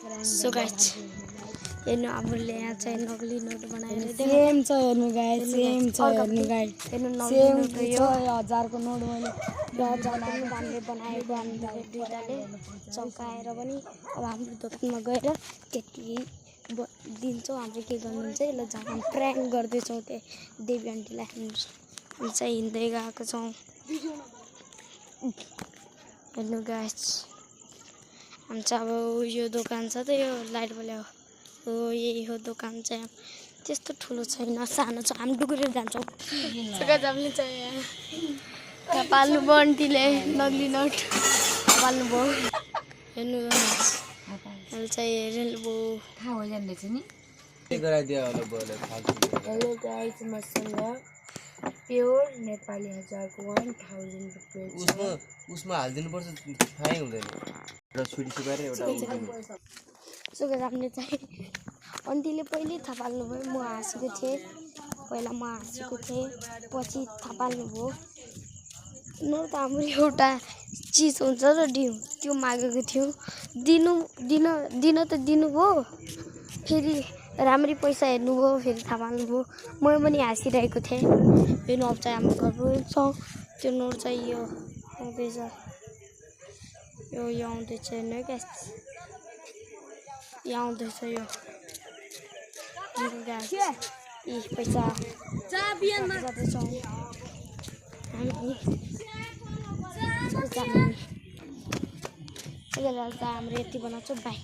so guys हेर्नु हामीले यहाँ चाहिँ नक्ली नोट बनाएर सेम छ हेर्नु गाइस सेम छ हेर्नु गाइस हेर्नु सेम नक्ली छ नोट 1000 को नोट मैले र जति हामीले बनाएको हामीले दुईटाले चौकाएर पनि अब हाम्रो दोकानमा गएर त्यति दिन्छौँ हाम्रो के गर्नुहुन्छ यसलाई झन् प्र्याङ्क गर्दैछौँ त्यही देवी आन्टीलाई हामी चाहिँ हिँड्दै गएको छौँ हेर्नु गाइस हामी चाहिँ अब यो दोकान छ त यो लाइट बल्यो हो यही हो दोकान चाहिँ त्यस्तो ठुलो छैन सानो छ हामी डुकेर जान्छौँ हामीले चाहिँ यहाँ पाल्नुभयो आन्टीले नक्ली नोट पाल्नुभयो हेर्नु अहिले चाहिँ हेर्नुभयो थाहा हो जान्दैछ नि हेलो गाइस मसँग प्योर नेपाली 1000 को 1000 रुपैयाँ उसमा हाल्दिनु पर्छ थाहै हुँदैन र छुरी सुपाएर एउटा सो हामीले चाहिँ आन्टीले पहिले थाहा पाल्नुभयो म हाँसेको थिएँ पहिला म हाँसेको थिएँ पछि थाहा पाल्नुभयो नोट त हाम्रो एउटा चिज हुन्छ र दिउँ त्यो मागेको थियौँ दिन त दिनुभयो फेरि राम्ररी पैसा हेर्नुभयो फेरि थाहा पाल्नुभयो म पनि हाँसिरहेको थिएँ हेर्नु अब चाहिँ हाम्रो घर पुग्छ त्यो नोट चाहिँ यो आउँदैछ यो आउँदैछ हेर्नु क्या यो आउँदैछ यो पैसा जाँदैछौँ हामी हाम्रो यति बनाउँछौँ बाई